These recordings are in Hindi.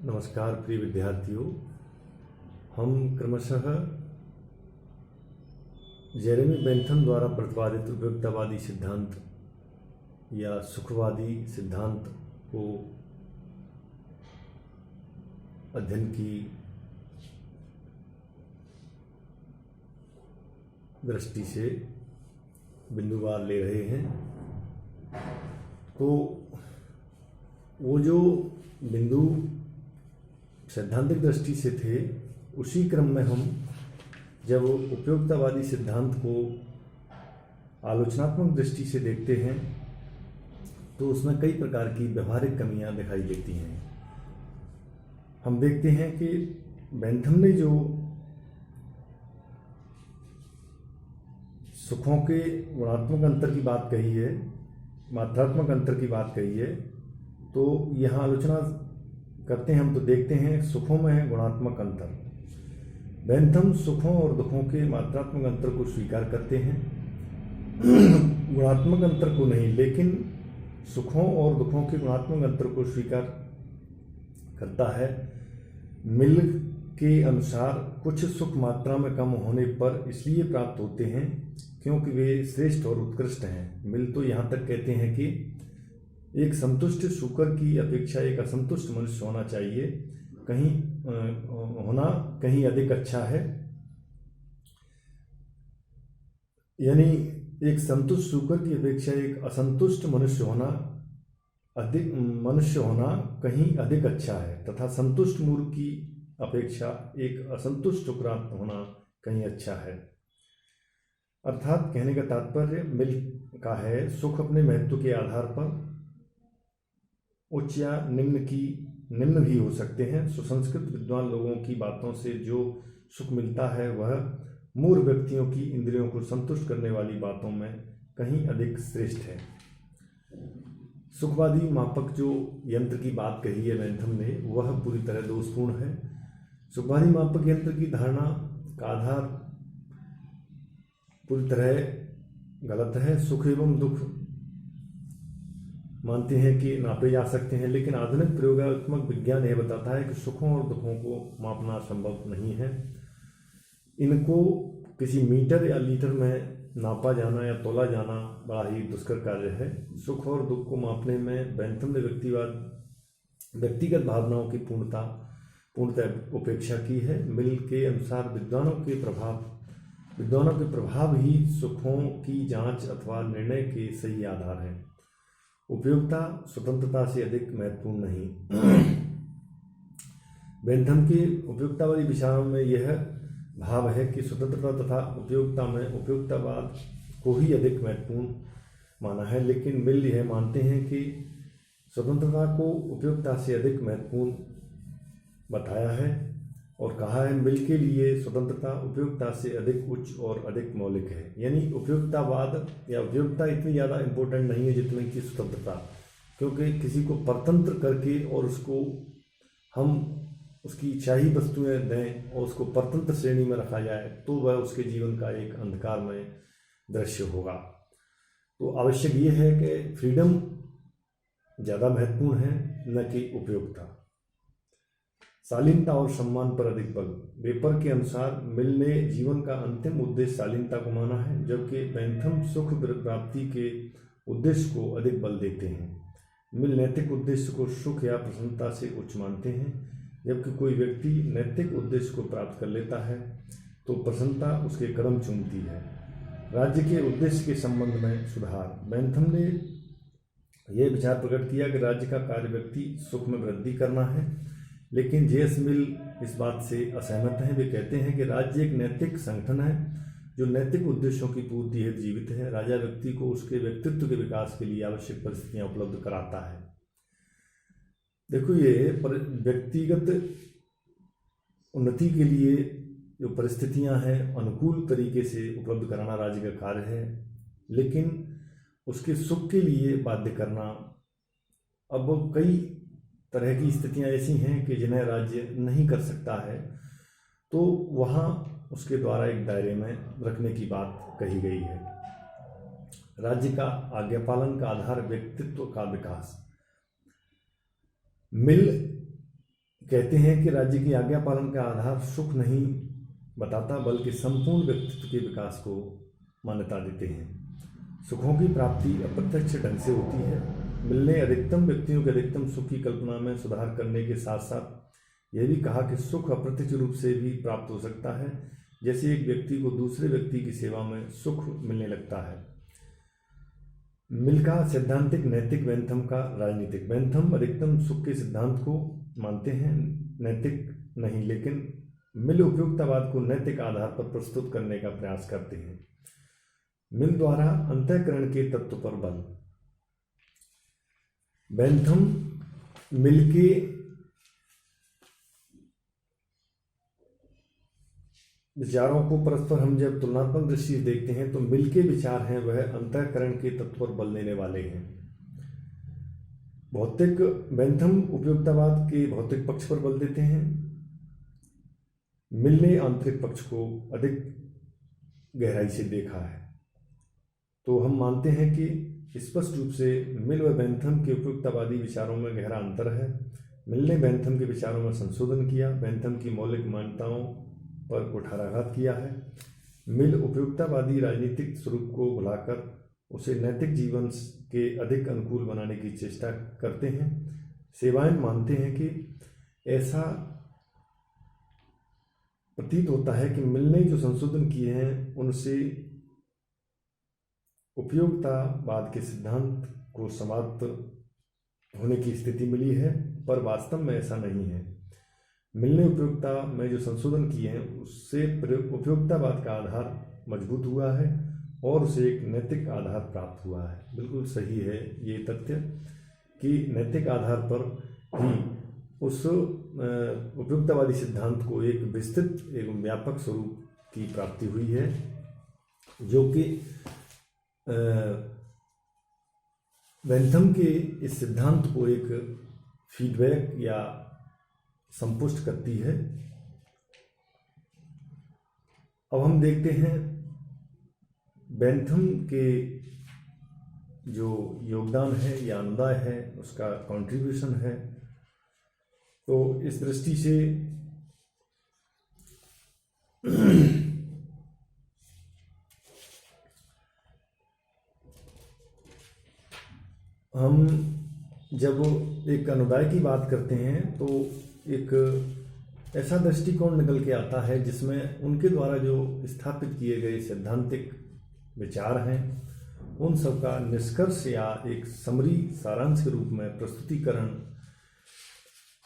नमस्कार प्रिय विद्यार्थियों। हम क्रमशः जेरेमी बेंथम द्वारा प्रतिपादित उपयोगितावादी सिद्धांत या सुखवादी सिद्धांत को अध्ययन की दृष्टि से बिंदुवार ले रहे हैं। तो वो जो बिंदु सैद्धांतिक दृष्टि से थे, उसी क्रम में हम जब उपयोगितावादी सिद्धांत को आलोचनात्मक दृष्टि से देखते हैं तो उसमें कई प्रकार की व्यवहारिक कमियां दिखाई देती हैं। हम देखते हैं कि बेंथम ने जो सुखों के गुणात्मक अंतर की बात कही है, मात्रात्मक अंतर की बात कही है, तो यहाँ आलोचना करते हैं हम तो देखते हैं सुखों में है गुणात्मक अंतर। बेंथम सुखों और दुखों के मात्रात्मक अंतर को स्वीकार करते हैं, गुणात्मक अंतर को नहीं, लेकिन सुखों और दुखों के गुणात्मक अंतर को स्वीकार करता है। मिल के अनुसार कुछ सुख मात्रा में कम होने पर इसलिए प्राप्त होते हैं क्योंकि वे श्रेष्ठ और उत्कृष्ट हैं। मिल तो यहाँ तक कहते हैं कि एक संतुष्ट शुकर की अपेक्षा एक असंतुष्ट मनुष्य होना चाहिए, कहीं अधिक अच्छा है। यानी एक संतुष्ट शुकर की अपेक्षा एक असंतुष्ट मनुष्य होना कहीं अधिक अच्छा है, तथा संतुष्ट मूर्ख की अपेक्षा एक असंतुष्ट शुक्रांत होना कहीं अच्छा है। अर्थात कहने का तात्पर्य मिल का है सुख अपने महत्व के आधार पर उच्च या निम्न भी हो सकते हैं। सुसंस्कृत विद्वान लोगों की बातों से जो सुख मिलता है वह मूर्ख व्यक्तियों की इंद्रियों को संतुष्ट करने वाली बातों में कहीं अधिक श्रेष्ठ है। सुखवादी मापक जो यंत्र की बात कही है बेंथम ने, वह पूरी तरह दोषपूर्ण है। सुखवादी मापक यंत्र की धारणा का आधार पूरी तरह गलत है। सुख एवं दुख मानते हैं कि नापे जा सकते हैं, लेकिन आधुनिक प्रयोगात्मक विज्ञान यह बताता है कि सुखों और दुखों को मापना संभव नहीं है। इनको किसी मीटर या लीटर में नापा जाना या तोला जाना बड़ा ही दुष्कर कार्य है। सुख और दुख को मापने में बेंथम ने व्यक्तिगत भावनाओं की पूर्णतः उपेक्षा की है। मिल के अनुसार विद्वानों के प्रभाव ही सुखों की जांच अथवा निर्णय के सही आधार हैं। उपयोगिता स्वतंत्रता से अधिक महत्वपूर्ण नहीं। बेंथम के उपयोगितावादी विचारों में यह भाव है कि स्वतंत्रता तथा उपयोगिता में उपयोगितावाद को ही अधिक महत्वपूर्ण माना है, लेकिन मिल यह मानते हैं कि स्वतंत्रता को उपयोगिता से अधिक महत्वपूर्ण बताया है और कहा है मिल के लिए स्वतंत्रता उपयोगिता से अधिक उच्च और अधिक मौलिक है। यानी उपयोगितावाद या उपयोगिता इतनी ज़्यादा इम्पोर्टेंट नहीं है जितनी कि स्वतंत्रता, क्योंकि किसी को परतंत्र करके और हम उसकी चाही वस्तुएं दें और उसको परतंत्र श्रेणी में रखा जाए तो वह उसके जीवन का एक अंधकारमय दृश्य होगा। तो आवश्यक ये है कि फ्रीडम ज़्यादा महत्वपूर्ण है, न कि उपयोगिता। शालीनता और सम्मान पर अधिक बल। वेपर के अनुसार मिल ने जीवन का अंतिम उद्देश्य शालीनता को माना है, जबकि बेंथम सुख प्राप्ति के उद्देश्य को अधिक बल देते हैं। मिल नैतिक उद्देश्य को सुख या प्रसन्नता से उच्च मानते हैं, जबकि कोई व्यक्ति नैतिक उद्देश्य को प्राप्त कर लेता है तो प्रसन्नता उसके कदम चूमती है। राज्य के उद्देश्य के संबंध में सुधार। बेंथम ने यह विचार प्रकट किया कि राज्य का कार्य व्यक्ति सुख में वृद्धि करना है, लेकिन जेएस मिल इस बात से असहमत हैं। वे कहते हैं कि राज्य एक नैतिक संगठन है जो नैतिक उद्देश्यों की पूर्ति हेतु जीवित है। राजा व्यक्ति को उसके व्यक्तित्व के विकास के लिए आवश्यक परिस्थितियां उपलब्ध कराता है। देखो, ये व्यक्तिगत उन्नति के लिए जो परिस्थितियां हैं अनुकूल तरीके से उपलब्ध कराना राज्य का कार्य है, लेकिन उसके सुख के लिए बाध्य करना, अब कई तरह की स्थितियां ऐसी हैं कि जिन्हें राज्य नहीं कर सकता है, तो वहाँ उसके द्वारा एक दायरे में रखने की बात कही गई है। राज्य का आज्ञापालन का आधार व्यक्तित्व का विकास। मिल कहते हैं कि राज्य की आज्ञा पालन का आधार सुख नहीं बताता बल्कि संपूर्ण व्यक्तित्व के विकास को मान्यता देते हैं। सुखों की प्राप्ति अप्रत्यक्ष ढंग से होती है। मिलने अधिकतम व्यक्तियों के अधिकतम सुख की कल्पना में सुधार करने के साथ साथ यह भी कहा कि सुख अप्रत्यक्ष रूप से भी प्राप्त हो सकता है, जैसे एक व्यक्ति को दूसरे व्यक्ति की सेवा में सुख मिलने लगता है। मिल का सैद्धांतिक नैतिक, बेंथम का राजनीतिक। बेंथम अधिकतम सुख के सिद्धांत को मानते हैं, नैतिक नहीं, लेकिन मिल उपयुक्तवाद को नैतिक आधार पर प्रस्तुत करने का प्रयास करते हैं। मिल द्वारा अंतःकरण के तत्व पर बल। बेंथम मिल के विचारों को परस्पर हम जब तुलनात्मक दृष्टि से देखते हैं तो मिल के विचार हैं वह अंतःकरण के तत्व पर बल देने वाले हैं। भौतिक बेंथम उपयुक्तवाद के भौतिक पक्ष पर बल देते हैं। मिल ने आंतरिक पक्ष को अधिक गहराई से देखा है। तो हम मानते हैं कि स्पष्ट रूप से मिल व बेंथम के उपयुक्तवादी विचारों में गहरा अंतर है। मिल ने बेंथम के विचारों में संशोधन किया, बेंथम की मौलिक मान्यताओं पर कुठाराघात किया है। मिल उपयुक्तवादी राजनीतिक स्वरूप को भुलाकर उसे नैतिक जीवन के अधिक अनुकूल बनाने की चेष्टा करते हैं। सेवायन मानते हैं कि ऐसा प्रतीत होता है कि मिल ने जो संशोधन किए हैं उनसे उपयोगितावाद के सिद्धांत को समाप्त होने की स्थिति मिली है, पर वास्तव में ऐसा नहीं है। मिल ने उपयोगिता में जो संशोधन किए हैं उससे उपयोगितावाद का आधार मजबूत हुआ है और उसे एक नैतिक आधार प्राप्त हुआ है। बिल्कुल सही है ये तथ्य कि नैतिक आधार पर ही उस उपयुक्तवादी सिद्धांत को एक विस्तृत एवं व्यापक स्वरूप की प्राप्ति हुई है, जो कि बेंथम के इस सिद्धांत को एक फीडबैक या संपुष्ट करती है। अब हम देखते हैं बेंथम के जो योगदान है या अनुदान है उसका कंट्रीब्यूशन है। तो इस दृष्टि से हम जब एक अनुदाय की बात करते हैं तो एक ऐसा दृष्टिकोण निकल के आता है जिसमें उनके द्वारा जो स्थापित किए गए सैद्धांतिक विचार हैं उन सब का निष्कर्ष या एक समरी सारांश के रूप में प्रस्तुतिकरण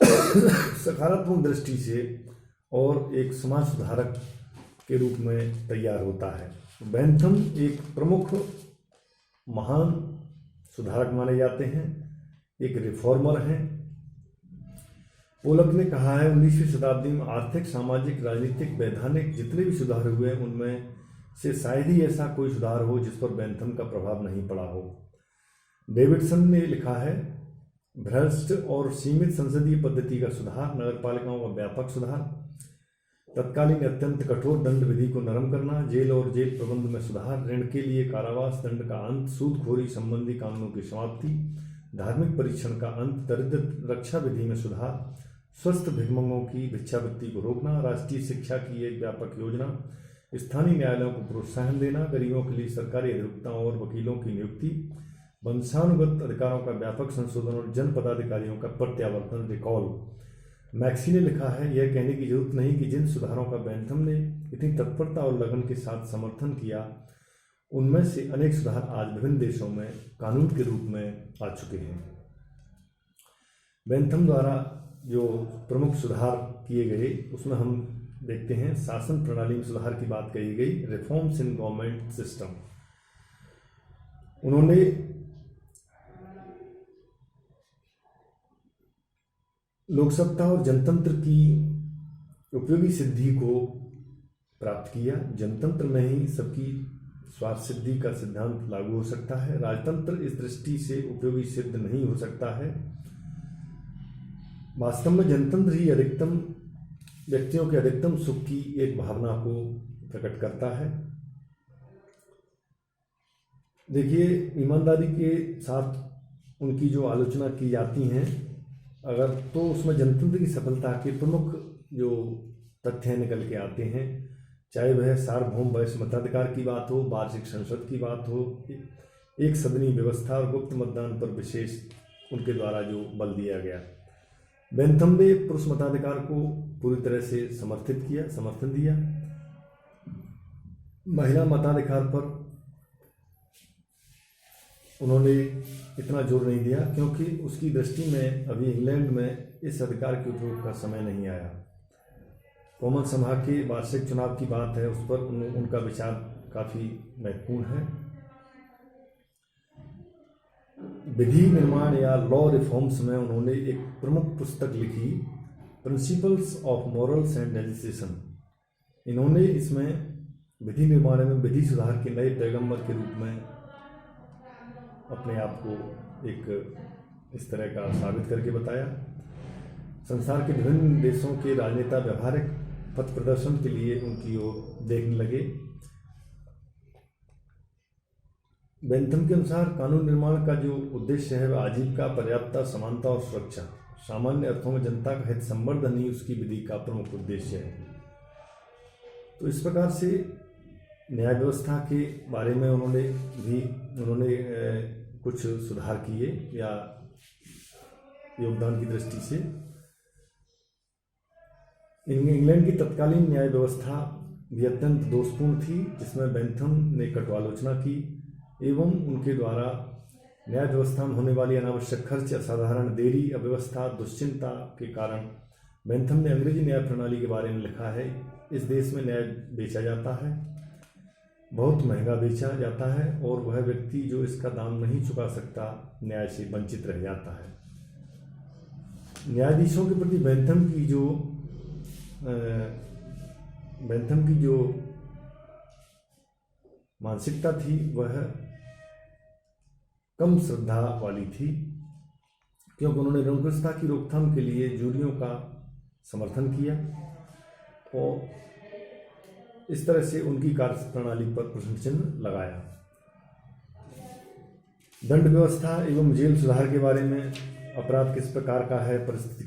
सकारात्मक दृष्टि से और एक समाज सुधारक के रूप में तैयार होता है। बेंथम एक प्रमुख महान सुधारक माने जाते हैं, एक रिफॉर्मर हैं। पोलक ने कहा है 19वीं शताब्दी में आर्थिक, सामाजिक, राजनीतिक, वैधानिक जितने भी सुधार हुए उनमें से शायद ही ऐसा कोई सुधार हो जिस पर बेंथम का प्रभाव नहीं पड़ा हो। डेविडसन ने लिखा है भ्रष्ट और सीमित संसदीय पद्धति का सुधार, नगरपालिकाओं का व्यापक सुधार, तत्कालीन अत्यंत कठोर दंड विधि को नरम करना, जेल और जेल प्रबंध में सुधार, ऋण के लिए कारावास दंड का अंत, सूदखोरी संबंधी कानूनों की समाप्ति, धार्मिक परीक्षण का अंत, दरिद्र रक्षा विधि में सुधार, स्वस्थ भिक्षुकों की भिक्षावृत्ति को रोकना, राष्ट्रीय शिक्षा की एक व्यापक योजना, स्थानीय न्यायालयों को प्रोत्साहन देना, गरीबों के लिए सरकारी अधिवक्ताओं और वकीलों की नियुक्ति, वंशानुगत अधिकारों का व्यापक संशोधन और जन पदाधिकारियों का प्रत्यावर्तन, रिकॉल। मैक्सी ने लिखा है यह कहने की जरूरत नहीं कि जिन सुधारों का बेंथम ने इतनी तत्परता और लगन के साथ समर्थन किया उनमें से अनेक सुधार आज विभिन्न देशों में कानून के रूप में आ चुके हैं। बेंथम द्वारा जो प्रमुख सुधार किए गए उसमें हम देखते हैं शासन प्रणाली में सुधार की बात कही गई, रिफॉर्म्स इन गवर्नमेंट सिस्टम। उन्होंने लोकसत्ता और जनतंत्र की उपयोगी सिद्धि को प्राप्त किया। जनतंत्र में ही सबकी स्वार्थ सिद्धि का सिद्धांत लागू हो सकता है। राजतंत्र इस दृष्टि से उपयोगी सिद्ध नहीं हो सकता है। वास्तव में जनतंत्र ही अधिकतम व्यक्तियों के अधिकतम सुख की एक भावना को प्रकट करता है। देखिए ईमानदारी के साथ उनकी जो आलोचना की जाती हैं अगर तो उसमें जनतंत्र की सफलता के प्रमुख जो तथ्य निकल के आते हैं, चाहे वह सार्वभौम वयस्क मताधिकार की बात हो, वार्षिक संसद की बात हो, एक सदनी व्यवस्था और गुप्त मतदान पर विशेष उनके द्वारा जो बल दिया गया। बेंथम ने पुरुष मताधिकार को पूरी तरह से समर्थन दिया। महिला मताधिकार पर उन्होंने इतना जोर नहीं दिया, क्योंकि उसकी दृष्टि में अभी इंग्लैंड में इस अधिकार के उपयोग का समय नहीं आया। कॉमन सभा के वार्षिक चुनाव की बात है, उस पर उनका विचार काफ़ी महत्वपूर्ण है। विधि निर्माण या लॉ रिफॉर्म्स में उन्होंने एक प्रमुख पुस्तक लिखी, principles of morals and legislation. इन्होंने इसमें विधि निर्माण में विधि सुधार के नए पैगंबर के रूप में अपने आप को एक इस तरह का साबित करके बताया। संसार के विभिन्न देशों के राजनेता व्यवहारिक पथ प्रदर्शन के लिए उनकी ओर देखने लगे। बेंथम के अनुसार कानून निर्माण का जो उद्देश्य है वह आजीविका, पर्याप्तता, समानता और सुरक्षा, सामान्य अर्थों में जनता का हित संवर्धन ही उसकी विधि का प्रमुख उद्देश्य है। तो इस प्रकार से न्याय व्यवस्था के बारे में उन्होंने कुछ सुधार किए या योगदान की दृष्टि से। इंग्लैंड की तत्कालीन न्याय व्यवस्था भी अत्यंत दोषपूर्ण थी, जिसमें बेंथम ने कटु आलोचना की एवं उनके द्वारा न्याय व्यवस्था में होने वाली अनावश्यक खर्च, असाधारण देरी, अव्यवस्था, दुश्चिंता के कारण बेंथम ने अंग्रेजी न्याय प्रणाली के बारे में लिखा है, इस देश में न्याय बेचा जाता है, बहुत महंगा बेचा जाता है और वह व्यक्ति जो इसका दाम नहीं चुका सकता न्याय से वंचित रह जाता है। न्यायाधीशों के प्रति बेंथम की जो मानसिकता थी वह कम श्रद्धा वाली थी, क्योंकि उन्होंने निरंकुशता की रोकथाम के लिए जूरियों का समर्थन किया और इस तरह से उनकी कार्य प्रणाली पर प्रश्न चिन्ह लगाया। दंड व्यवस्था एवं जेल सुधार के बारे में, अपराध किस प्रकार का है,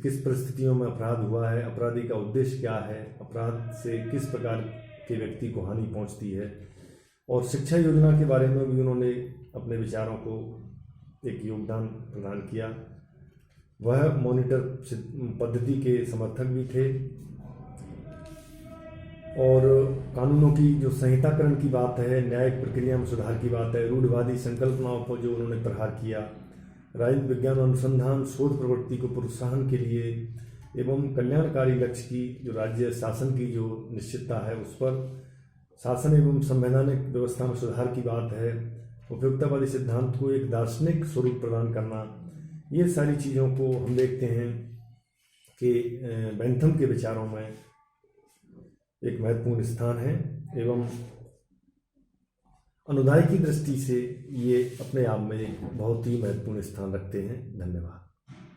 किस परिस्थितियों में अपराध हुआ है, अपराधी का उद्देश्य क्या है, अपराध से किस प्रकार के व्यक्ति को हानि पहुंचती है, और शिक्षा योजना के बारे में भी उन्होंने अपने विचारों को एक योगदान प्रदान किया। वह मॉनिटर पद्धति के समर्थक भी थे और कानूनों की जो संहिताकरण की बात है, न्यायिक प्रक्रिया में सुधार की बात है, रूढ़िवादी संकल्पनाओं पर जो उन्होंने प्रहार किया, राजनीतिक विज्ञान अनुसंधान शोध प्रवृत्ति को प्रोत्साहन के लिए एवं कल्याणकारी लक्ष्य की जो राज्य शासन की जो निश्चितता है उस पर, शासन एवं संवैधानिक व्यवस्था में सुधार की बात है, उपयुक्ततावादी सिद्धांत को एक दार्शनिक स्वरूप प्रदान करना, ये सारी चीज़ों को हम देखते हैं कि बेंथम के विचारों में एक महत्वपूर्ण स्थान है एवं अनुदाय की दृष्टि से ये अपने आप में एक बहुत ही महत्वपूर्ण स्थान रखते हैं। धन्यवाद।